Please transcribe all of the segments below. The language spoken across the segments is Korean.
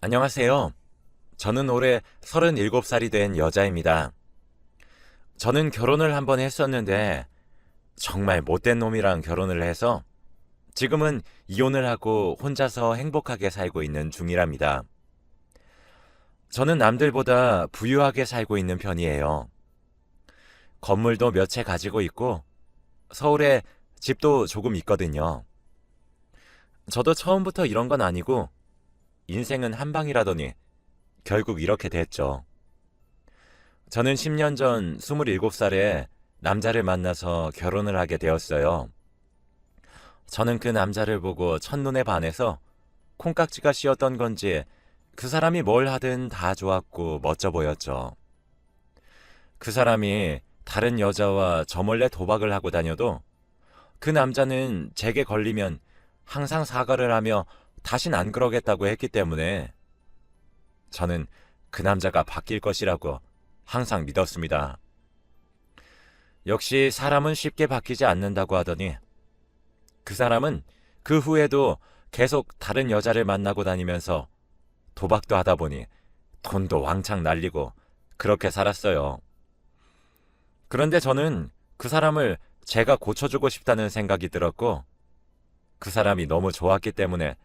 안녕하세요. 저는 올해 37살이 된 여자입니다. 저는 결혼을 한번 했었는데 정말 못된 놈이랑 결혼을 해서 지금은 이혼을 하고 혼자서 행복하게 살고 있는 중이랍니다. 저는 남들보다 부유하게 살고 있는 편이에요. 건물도 몇 채 가지고 있고 서울에 집도 조금 있거든요. 저도 처음부터 이런 건 아니고 인생은 한 방이라더니 결국 이렇게 됐죠. 저는 10년 전 27살에 남자를 만나서 결혼을 하게 되었어요. 저는 그 남자를 보고 첫눈에 반해서 콩깍지가 씌었던 건지 그 사람이 뭘 하든 다 좋았고 멋져 보였죠. 그 사람이 다른 여자와 저 몰래 도박을 하고 다녀도 그 남자는 제게 걸리면 항상 사과를 하며 다신 안 그러겠다고 했기 때문에 저는 그 남자가 바뀔 것이라고 항상 믿었습니다. 역시 사람은 쉽게 바뀌지 않는다고 하더니 그 사람은 그 후에도 계속 다른 여자를 만나고 다니면서 도박도 하다 보니 돈도 왕창 날리고 그렇게 살았어요. 그런데 저는 그 사람을 제가 고쳐주고 싶다는 생각이 들었고 그 사람이 너무 좋았기 때문에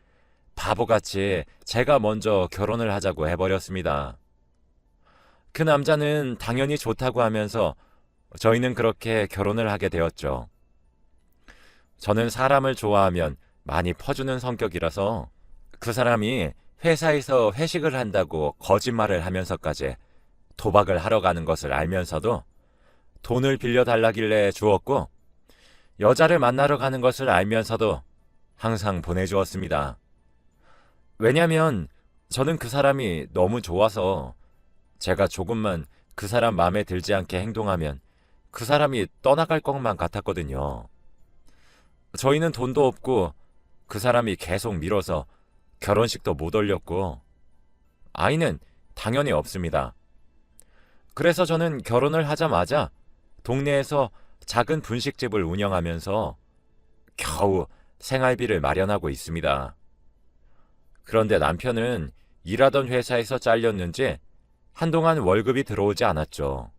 바보같이 제가 먼저 결혼을 하자고 해버렸습니다. 그 남자는 당연히 좋다고 하면서 저희는 그렇게 결혼을 하게 되었죠. 저는 사람을 좋아하면 많이 퍼주는 성격이라서 그 사람이 회사에서 회식을 한다고 거짓말을 하면서까지 도박을 하러 가는 것을 알면서도 돈을 빌려달라길래 주었고 여자를 만나러 가는 것을 알면서도 항상 보내주었습니다. 왜냐면 저는 그 사람이 너무 좋아서 제가 조금만 그 사람 마음에 들지 않게 행동하면 그 사람이 떠나갈 것만 같았거든요. 저희는 돈도 없고 그 사람이 계속 밀어서 결혼식도 못 올렸고 아이는 당연히 없습니다. 그래서 저는 결혼을 하자마자 동네에서 작은 분식집을 운영하면서 겨우 생활비를 마련하고 있습니다. 그런데 남편은 일하던 회사에서 잘렸는지 한동안 월급이 들어오지 않았죠.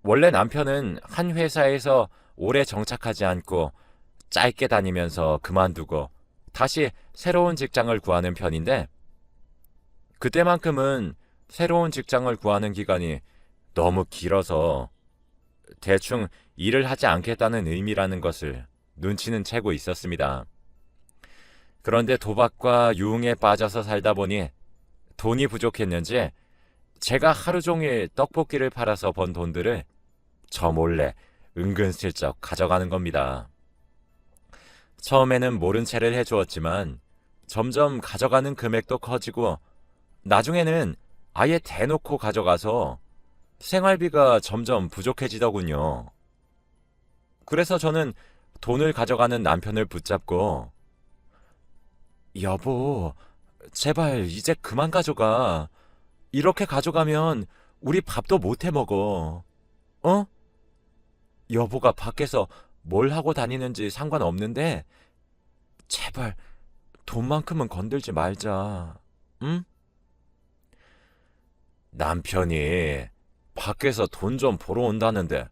원래 남편은 한 회사에서 오래 정착하지 않고 짧게 다니면서 그만두고 다시 새로운 직장을 구하는 편인데 그때만큼은 새로운 직장을 구하는 기간이 너무 길어서 대충 일을 하지 않겠다는 의미라는 것을 눈치는 채고 있었습니다. 그런데 도박과 유흥에 빠져서 살다 보니 돈이 부족했는지 제가 하루 종일 떡볶이를 팔아서 번 돈들을 저 몰래 은근슬쩍 가져가는 겁니다. 처음에는 모른 채를 해주었지만 점점 가져가는 금액도 커지고 나중에는 아예 대놓고 가져가서 생활비가 점점 부족해지더군요. 그래서 저는 돈을 가져가는 남편을 붙잡고 여보, 제발 이제 그만 가져가. 이렇게 가져가면 우리 밥도 못 해 먹어. 어? 여보가 밖에서 뭘 하고 다니는지 상관없는데 제발 돈만큼은 건들지 말자. 응? 남편이 밖에서 돈 좀 보러 온다는데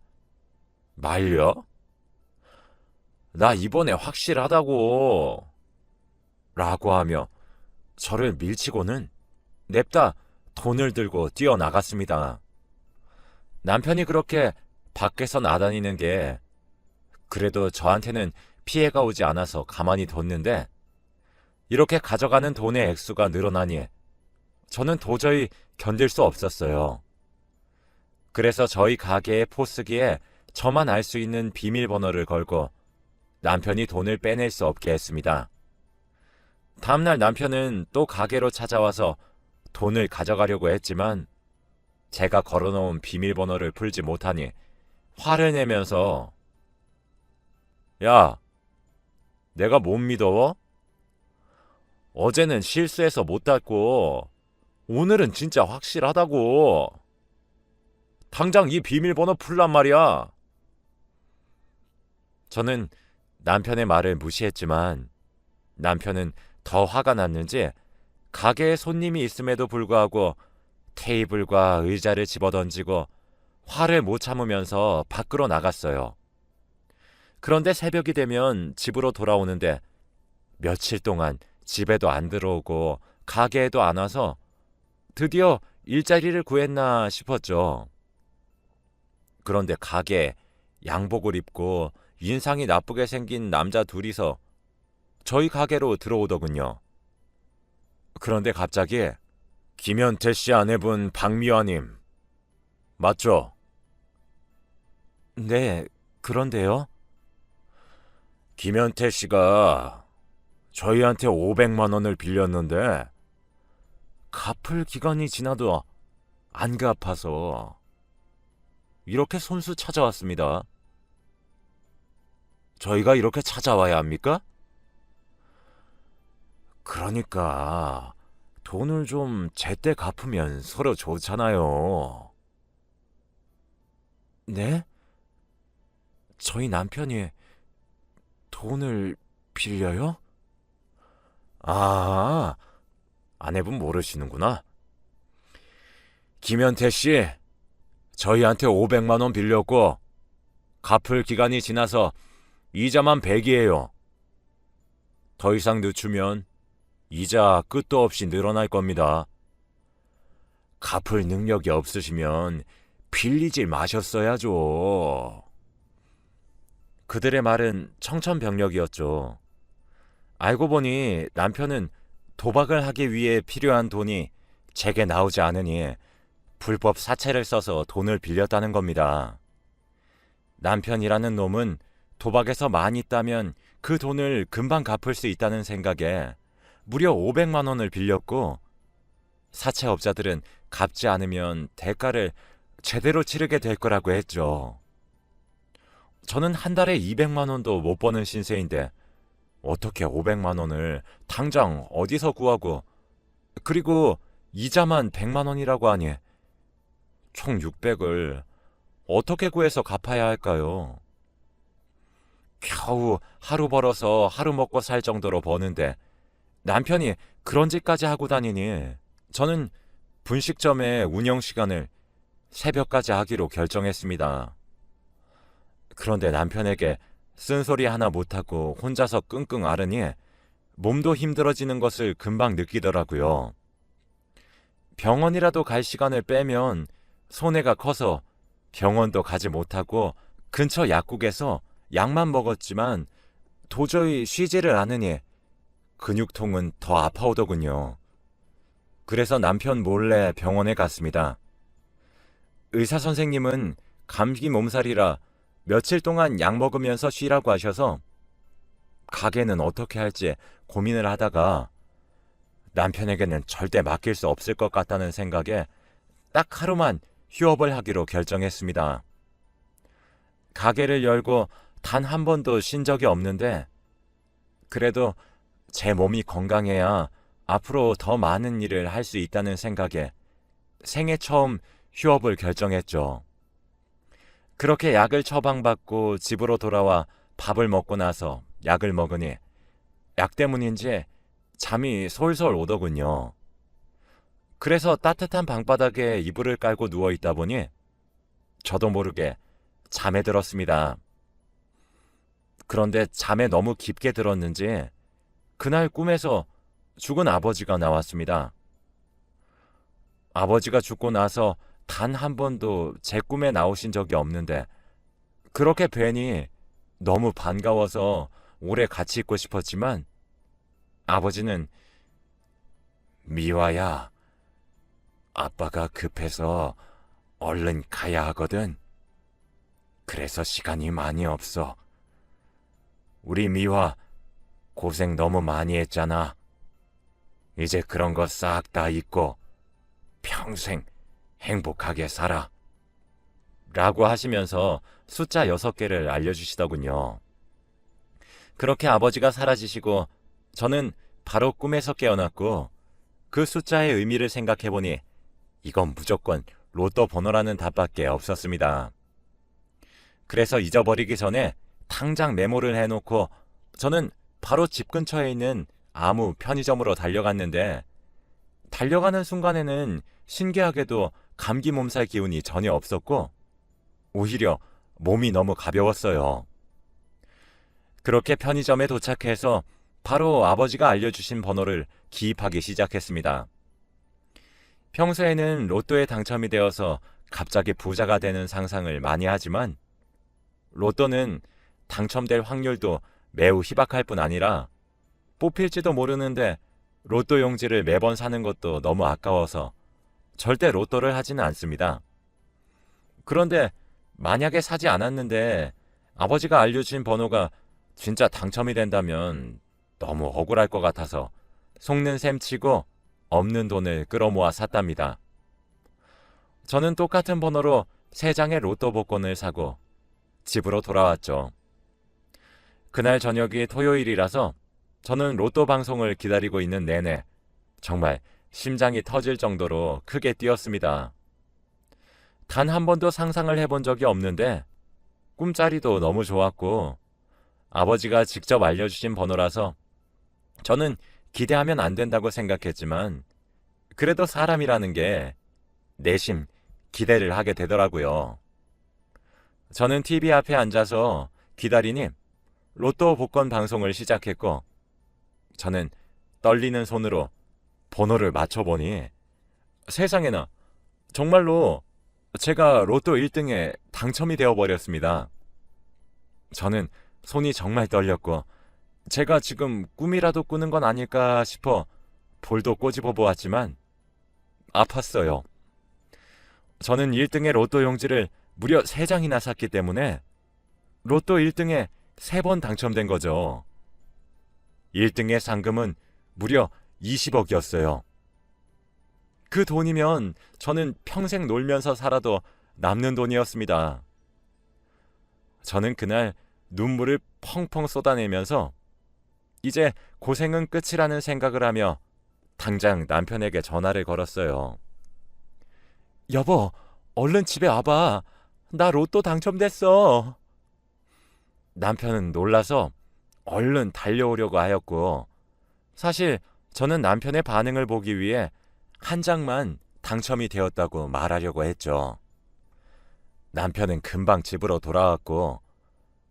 말려? 나 이번에 확실하다고. 라고 하며 저를 밀치고는 냅다 돈을 들고 뛰어나갔습니다. 남편이 그렇게 밖에서 나다니는 게 그래도 저한테는 피해가 오지 않아서 가만히 뒀는데 이렇게 가져가는 돈의 액수가 늘어나니 저는 도저히 견딜 수 없었어요. 그래서 저희 가게의 포스기에 저만 알 수 있는 비밀번호를 걸고 남편이 돈을 빼낼 수 없게 했습니다. 다음날 남편은 또 가게로 찾아와서 돈을 가져가려고 했지만 제가 걸어놓은 비밀번호를 풀지 못하니 화를 내면서 야, 내가 못 믿어? 어제는 실수해서 못 닫고 오늘은 진짜 확실하다고. 당장 이 비밀번호 풀란 말이야. 저는 남편의 말을 무시했지만 남편은 더 화가 났는지 가게에 손님이 있음에도 불구하고 테이블과 의자를 집어던지고 화를 못 참으면서 밖으로 나갔어요. 그런데 새벽이 되면 집으로 돌아오는데 며칠 동안 집에도 안 들어오고 가게에도 안 와서 드디어 일자리를 구했나 싶었죠. 그런데 가게에 양복을 입고 인상이 나쁘게 생긴 남자 둘이서 저희 가게로 들어오더군요. 그런데 갑자기 김현태 씨 아내분 박미화님 맞죠? 네, 그런데요. 김현태 씨가 저희한테 500만 원을 빌렸는데 갚을 기간이 지나도 안 갚아서 이렇게 손수 찾아왔습니다. 저희가 이렇게 찾아와야 합니까? 그러니까 돈을 좀 제때 갚으면 서로 좋잖아요. 네? 저희 남편이 돈을 빌려요? 아, 아내분 모르시는구나. 김현태 씨, 저희한테 500만 원 빌렸고 갚을 기간이 지나서 이자만 100이에요. 더 이상 늦추면 이자 끝도 없이 늘어날 겁니다. 갚을 능력이 없으시면 빌리지 마셨어야죠. 그들의 말은 청천벽력이었죠. 알고 보니 남편은 도박을 하기 위해 필요한 돈이 제게 나오지 않으니 불법 사채를 써서 돈을 빌렸다는 겁니다. 남편이라는 놈은 도박에서 많이 따면 그 돈을 금방 갚을 수 있다는 생각에 무려 500만 원을 빌렸고 사채업자들은 갚지 않으면 대가를 제대로 치르게 될 거라고 했죠. 저는 한 달에 200만 원도 못 버는 신세인데 어떻게 500만 원을 당장 어디서 구하고 그리고 이자만 100만 원이라고 하니 총 600을 어떻게 구해서 갚아야 할까요? 겨우 하루 벌어서 하루 먹고 살 정도로 버는데 남편이 그런 짓까지 하고 다니니 저는 분식점의 운영 시간을 새벽까지 하기로 결정했습니다. 그런데 남편에게 쓴소리 하나 못하고 혼자서 끙끙 앓으니 몸도 힘들어지는 것을 금방 느끼더라고요. 병원이라도 갈 시간을 빼면 손해가 커서 병원도 가지 못하고 근처 약국에서 약만 먹었지만 도저히 쉬지를 않으니 근육통은 더 아파오더군요. 그래서 남편 몰래 병원에 갔습니다. 의사 선생님은 감기 몸살이라 며칠 동안 약 먹으면서 쉬라고 하셔서 가게는 어떻게 할지 고민을 하다가 남편에게는 절대 맡길 수 없을 것 같다는 생각에 딱 하루만 휴업을 하기로 결정했습니다. 가게를 열고 단 한 번도 쉰 적이 없는데 그래도 제 몸이 건강해야 앞으로 더 많은 일을 할 수 있다는 생각에 생애 처음 휴업을 결정했죠. 그렇게 약을 처방받고 집으로 돌아와 밥을 먹고 나서 약을 먹으니 약 때문인지 잠이 솔솔 오더군요. 그래서 따뜻한 방바닥에 이불을 깔고 누워있다 보니 저도 모르게 잠에 들었습니다. 그런데 잠에 너무 깊게 들었는지 그날 꿈에서 죽은 아버지가 나왔습니다. 아버지가 죽고 나서 단 한 번도 제 꿈에 나오신 적이 없는데 그렇게 뵈니 너무 반가워서 오래 같이 있고 싶었지만 아버지는 미화야, 아빠가 급해서 얼른 가야 하거든. 그래서 시간이 많이 없어. 우리 미화 고생 너무 많이 했잖아. 이제 그런 거 싹 다 잊고 평생 행복하게 살아. 라고 하시면서 숫자 6개를 알려주시더군요. 그렇게 아버지가 사라지시고 저는 바로 꿈에서 깨어났고 그 숫자의 의미를 생각해보니 이건 무조건 로또 번호라는 답밖에 없었습니다. 그래서 잊어버리기 전에 당장 메모를 해놓고 저는 바로 집 근처에 있는 아무 편의점으로 달려갔는데 달려가는 순간에는 신기하게도 감기 몸살 기운이 전혀 없었고 오히려 몸이 너무 가벼웠어요. 그렇게 편의점에 도착해서 바로 아버지가 알려주신 번호를 기입하기 시작했습니다. 평소에는 로또에 당첨이 되어서 갑자기 부자가 되는 상상을 많이 하지만 로또는 당첨될 확률도 매우 희박할 뿐 아니라 뽑힐지도 모르는데 로또 용지를 매번 사는 것도 너무 아까워서 절대 로또를 하지는 않습니다. 그런데 만약에 사지 않았는데 아버지가 알려주신 번호가 진짜 당첨이 된다면 너무 억울할 것 같아서 속는 셈 치고 없는 돈을 끌어모아 샀답니다. 저는 똑같은 번호로 3장의 로또 복권을 사고 집으로 돌아왔죠. 그날 저녁이 토요일이라서 저는 로또 방송을 기다리고 있는 내내 정말 심장이 터질 정도로 크게 뛰었습니다. 단 한 번도 상상을 해본 적이 없는데 꿈자리도 너무 좋았고 아버지가 직접 알려주신 번호라서 저는 기대하면 안 된다고 생각했지만 그래도 사람이라는 게 내심 기대를 하게 되더라고요. 저는 TV 앞에 앉아서 기다리니 로또 복권 방송을 시작했고 저는 떨리는 손으로 번호를 맞춰보니 세상에나 정말로 제가 로또 1등에 당첨이 되어버렸습니다. 저는 손이 정말 떨렸고 제가 지금 꿈이라도 꾸는 건 아닐까 싶어 볼도 꼬집어 보았지만 아팠어요. 저는 1등의 로또 용지를 무려 3장이나 샀기 때문에 로또 1등에 3번 당첨된 거죠. 1등의 상금은 무려 20억이었어요. 그 돈이면 저는 평생 놀면서 살아도 남는 돈이었습니다. 저는 그날 눈물을 펑펑 쏟아내면서 이제 고생은 끝이라는 생각을 하며 당장 남편에게 전화를 걸었어요. 여보, 얼른 집에 와봐. 나 로또 당첨됐어. 남편은 놀라서 얼른 달려오려고 하였고 사실 저는 남편의 반응을 보기 위해 한 장만 당첨이 되었다고 말하려고 했죠. 남편은 금방 집으로 돌아왔고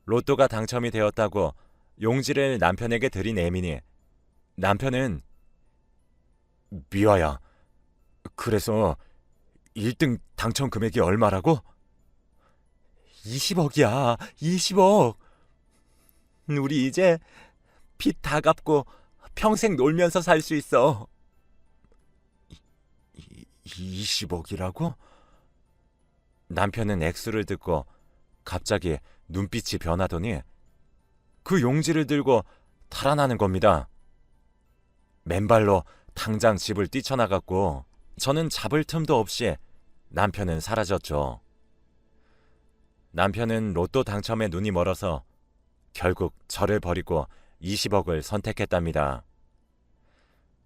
로또가 당첨이 되었다고 용지를 남편에게 들이내미니 남편은 미화야, 그래서 1등 당첨 금액이 얼마라고? 20억이야, 20억. 우리 이제 빚 다 갚고 평생 놀면서 살 수 있어. 20억이라고? 남편은 액수를 듣고 갑자기 눈빛이 변하더니 그 용지를 들고 달아나는 겁니다. 맨발로 당장 집을 뛰쳐나갔고 저는 잡을 틈도 없이 남편은 사라졌죠. 남편은 로또 당첨에 눈이 멀어서 결국 저를 버리고 20억을 선택했답니다.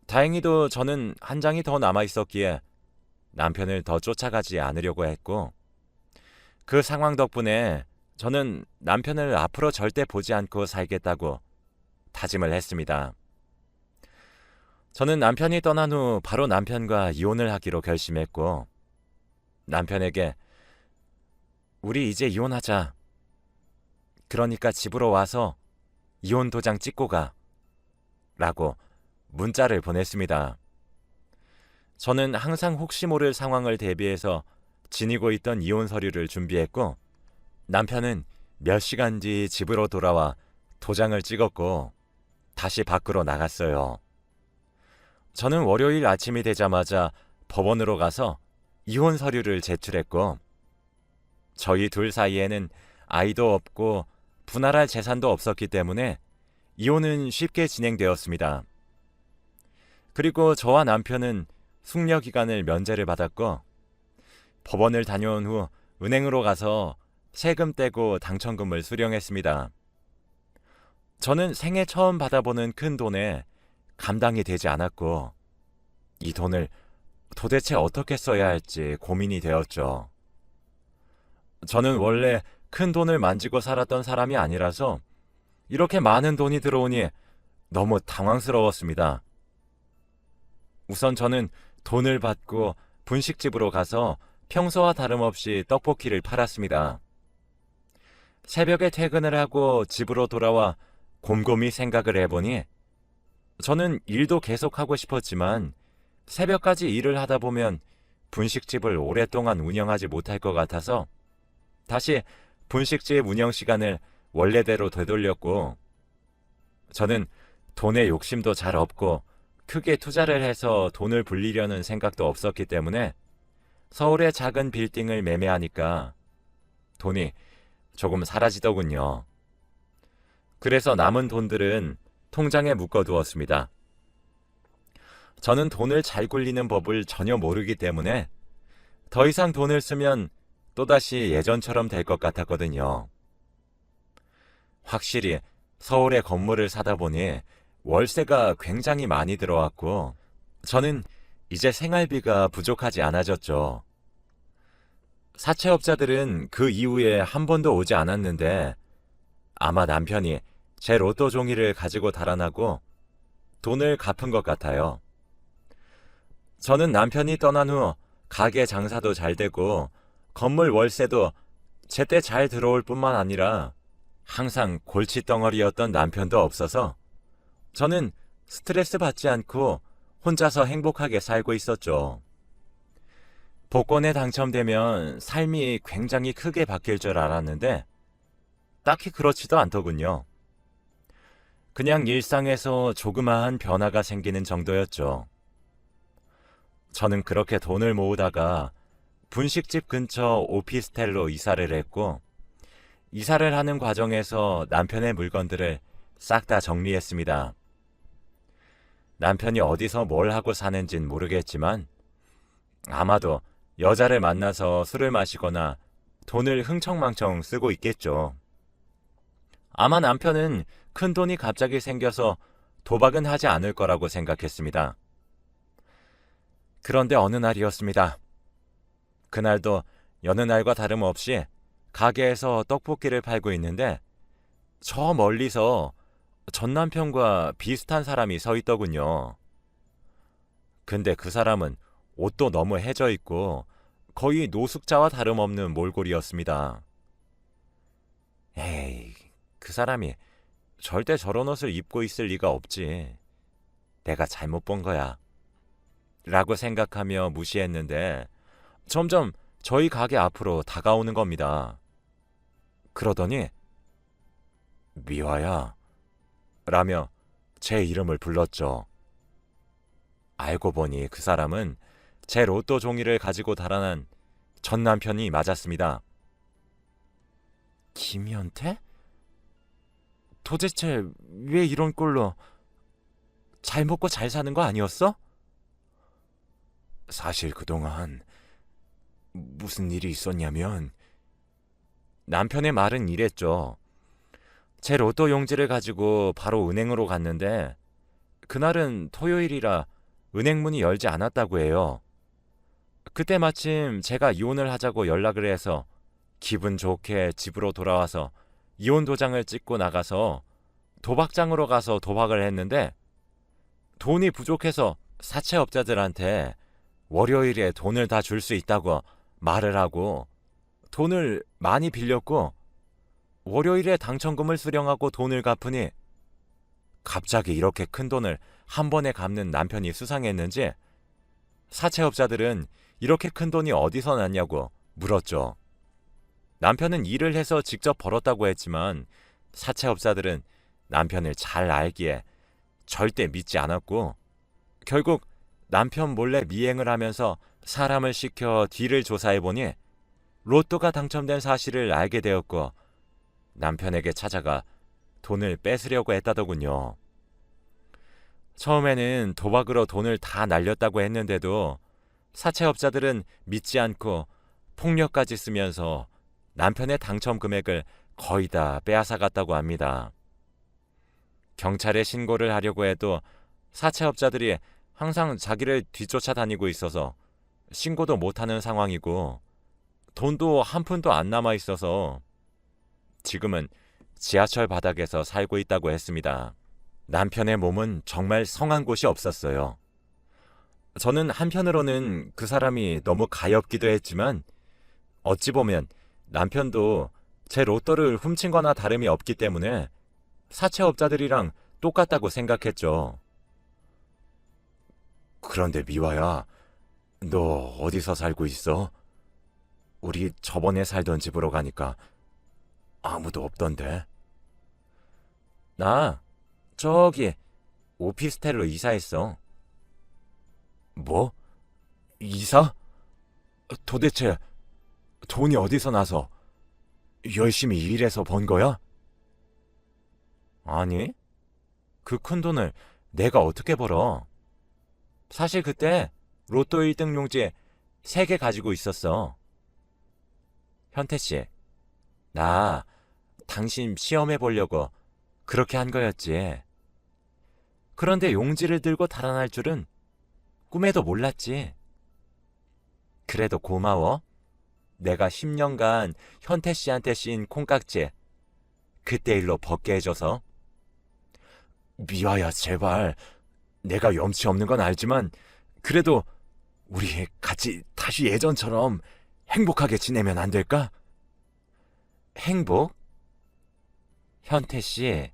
다행히도 저는 한 장이 더 남아 있었기에 남편을 더 쫓아가지 않으려고 했고 그 상황 덕분에 저는 남편을 앞으로 절대 보지 않고 살겠다고 다짐을 했습니다. 저는 남편이 떠난 후 바로 남편과 이혼을 하기로 결심했고 남편에게 우리 이제 이혼하자. 그러니까 집으로 와서 이혼 도장 찍고 가. 라고 문자를 보냈습니다. 저는 항상 혹시 모를 상황을 대비해서 지니고 있던 이혼 서류를 준비했고 남편은 몇 시간 뒤 집으로 돌아와 도장을 찍었고 다시 밖으로 나갔어요. 저는 월요일 아침이 되자마자 법원으로 가서 이혼 서류를 제출했고 저희 둘 사이에는 아이도 없고 분할할 재산도 없었기 때문에 이혼은 쉽게 진행되었습니다. 그리고 저와 남편은 숙려 기간을 면제를 받았고 법원을 다녀온 후 은행으로 가서 세금 떼고 당첨금을 수령했습니다. 저는 생애 처음 받아보는 큰 돈에 감당이 되지 않았고 이 돈을 도대체 어떻게 써야 할지 고민이 되었죠. 저는 원래 큰 돈을 만지고 살았던 사람이 아니라서 이렇게 많은 돈이 들어오니 너무 당황스러웠습니다. 우선 저는 돈을 받고 분식집으로 가서 평소와 다름없이 떡볶이를 팔았습니다. 새벽에 퇴근을 하고 집으로 돌아와 곰곰이 생각을 해보니 저는 일도 계속하고 싶었지만 새벽까지 일을 하다 보면 분식집을 오랫동안 운영하지 못할 것 같아서 다시 분식집 운영 시간을 원래대로 되돌렸고, 저는 돈에 욕심도 잘 없고 크게 투자를 해서 돈을 불리려는 생각도 없었기 때문에 서울의 작은 빌딩을 매매하니까 돈이 조금 사라지더군요. 그래서 남은 돈들은 통장에 묶어두었습니다. 저는 돈을 잘 굴리는 법을 전혀 모르기 때문에 더 이상 돈을 쓰면 또다시 예전처럼 될 것 같았거든요. 확실히 서울에 건물을 사다 보니 월세가 굉장히 많이 들어왔고 저는 이제 생활비가 부족하지 않아졌죠. 사채업자들은 그 이후에 한 번도 오지 않았는데 아마 남편이 제 로또 종이를 가지고 달아나고 돈을 갚은 것 같아요. 저는 남편이 떠난 후 가게 장사도 잘 되고 건물 월세도 제때 잘 들어올 뿐만 아니라 항상 골칫덩어리였던 남편도 없어서 저는 스트레스 받지 않고 혼자서 행복하게 살고 있었죠. 복권에 당첨되면 삶이 굉장히 크게 바뀔 줄 알았는데 딱히 그렇지도 않더군요. 그냥 일상에서 조그마한 변화가 생기는 정도였죠. 저는 그렇게 돈을 모으다가 분식집 근처 오피스텔로 이사를 했고, 이사를 하는 과정에서 남편의 물건들을 싹 다 정리했습니다. 남편이 어디서 뭘 하고 사는진 모르겠지만 아마도 여자를 만나서 술을 마시거나 돈을 흥청망청 쓰고 있겠죠. 아마 남편은 큰 돈이 갑자기 생겨서 도박은 하지 않을 거라고 생각했습니다. 그런데 어느 날이었습니다. 그날도 여느 날과 다름없이 가게에서 떡볶이를 팔고 있는데 저 멀리서 전 남편과 비슷한 사람이 서 있더군요. 근데 그 사람은 옷도 너무 해져 있고 거의 노숙자와 다름없는 몰골이었습니다. 에이, 그 사람이 절대 저런 옷을 입고 있을 리가 없지. 내가 잘못 본 거야. 라고 생각하며 무시했는데 점점 저희 가게 앞으로 다가오는 겁니다. 그러더니 미화야 라며 제 이름을 불렀죠. 알고 보니 그 사람은 제 로또 종이를 가지고 달아난 전 남편이 맞았습니다. 김현태? 도대체 왜 이런 꼴로 잘 먹고 잘 사는 거 아니었어? 사실 그동안 무슨 일이 있었냐면 남편의 말은 이랬죠. 제 로또 용지를 가지고 바로 은행으로 갔는데 그날은 토요일이라 은행 문이 열지 않았다고 해요. 그때 마침 제가 이혼을 하자고 연락을 해서 기분 좋게 집으로 돌아와서 이혼 도장을 찍고 나가서 도박장으로 가서 도박을 했는데 돈이 부족해서 사채업자들한테 월요일에 돈을 다 줄 수 있다고 말을 하고 돈을 많이 빌렸고 월요일에 당첨금을 수령하고 돈을 갚으니 갑자기 이렇게 큰 돈을 한 번에 갚는 남편이 수상했는지 사채업자들은 이렇게 큰 돈이 어디서 났냐고 물었죠. 남편은 일을 해서 직접 벌었다고 했지만 사채업자들은 남편을 잘 알기에 절대 믿지 않았고 결국 남편 몰래 미행을 하면서 사람을 시켜 뒤를 조사해보니 로또가 당첨된 사실을 알게 되었고 남편에게 찾아가 돈을 뺏으려고 했다더군요. 처음에는 도박으로 돈을 다 날렸다고 했는데도 사채업자들은 믿지 않고 폭력까지 쓰면서 남편의 당첨 금액을 거의 다 빼앗아갔다고 합니다. 경찰에 신고를 하려고 해도 사채업자들이 항상 자기를 뒤쫓아 다니고 있어서 신고도 못하는 상황이고 돈도 한 푼도 안 남아 있어서 지금은 지하철 바닥에서 살고 있다고 했습니다. 남편의 몸은 정말 성한 곳이 없었어요. 저는 한편으로는 그 사람이 너무 가엾기도 했지만 어찌 보면 남편도 제 로또를 훔친 거나 다름이 없기 때문에 사채업자들이랑 똑같다고 생각했죠. 그런데 미화야, 너 어디서 살고 있어? 우리 저번에 살던 집으로 가니까 아무도 없던데. 나 저기 오피스텔로 이사했어. 뭐? 이사? 도대체 돈이 어디서 나서 열심히 일해서 번 거야? 아니, 그 큰 돈을 내가 어떻게 벌어? 사실 그때 로또 1등 용지 3개 가지고 있었어. 현태 씨, 나 당신 시험해 보려고 그렇게 한 거였지. 그런데 용지를 들고 달아날 줄은 꿈에도 몰랐지. 그래도 고마워. 내가 10년간 현태 씨한테 씌인 콩깍지 그때 일로 벗게 해줘서. 미화야, 제발. 내가 염치 없는 건 알지만 그래도 우리 같이 다시 예전처럼 행복하게 지내면 안 될까? 행복? 현태 씨,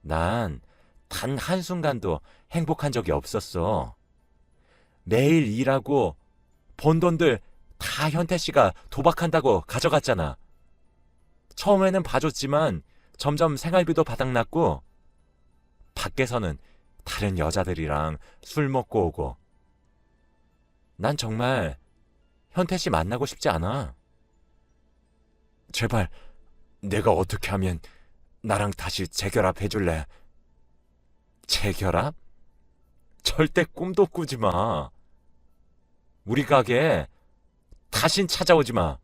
난 단 한순간도 행복한 적이 없었어. 매일 일하고 번 돈들 다 현태 씨가 도박한다고 가져갔잖아. 처음에는 봐줬지만 점점 생활비도 바닥났고 밖에서는 다른 여자들이랑 술 먹고 오고. 난 정말 현태 씨 만나고 싶지 않아. 제발 내가 어떻게 하면 나랑 다시 재결합해 줄래? 재결합? 절대 꿈도 꾸지 마. 우리 가게에 다신 찾아오지 마.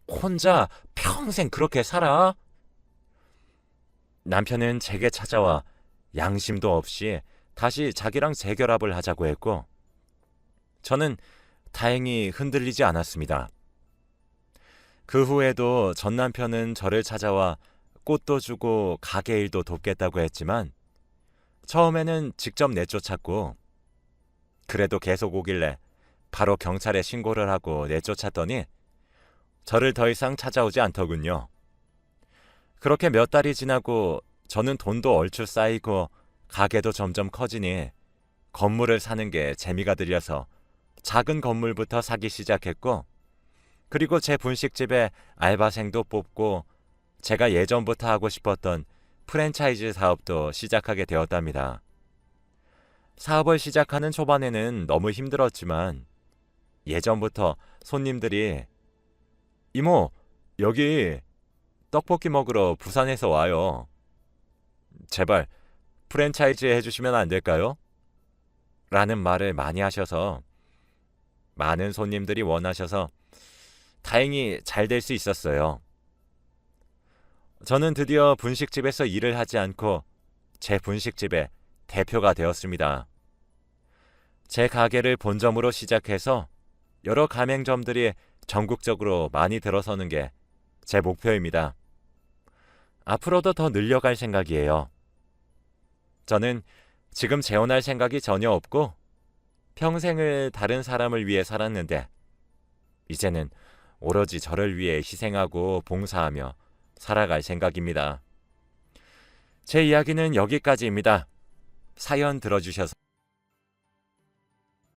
혼자 평생 그렇게 살아? 남편은 제게 찾아와 양심도 없이 다시 자기랑 재결합을 하자고 했고, 저는 다행히 흔들리지 않았습니다. 그 후에도 전 남편은 저를 찾아와 꽃도 주고 가게 일도 돕겠다고 했지만 처음에는 직접 내쫓았고, 그래도 계속 오길래 바로 경찰에 신고를 하고 내쫓았더니 저를 더 이상 찾아오지 않더군요. 그렇게 몇 달이 지나고 저는 돈도 얼추 쌓이고 가게도 점점 커지니 건물을 사는 게 재미가 들려서 작은 건물부터 사기 시작했고, 그리고 제 분식집에 알바생도 뽑고 제가 예전부터 하고 싶었던 프랜차이즈 사업도 시작하게 되었답니다. 사업을 시작하는 초반에는 너무 힘들었지만 예전부터 손님들이 이모, 여기 떡볶이 먹으러 부산에서 와요. 제발 프랜차이즈 해주시면 안 될까요? 라는 말을 많이 하셔서 많은 손님들이 원하셔서 다행히 잘 될 수 있었어요. 저는 드디어 분식집에서 일을 하지 않고 제 분식집의 대표가 되었습니다. 제 가게를 본점으로 시작해서 여러 가맹점들이 전국적으로 많이 들어서는 게 제 목표입니다. 앞으로도 더 늘려갈 생각이에요. 저는 지금 재혼할 생각이 전혀 없고 평생을 다른 사람을 위해 살았는데 이제는 오로지 저를 위해 희생하고 봉사하며 살아갈 생각입니다. 제 이야기는 여기까지입니다. 사연 들어주셔서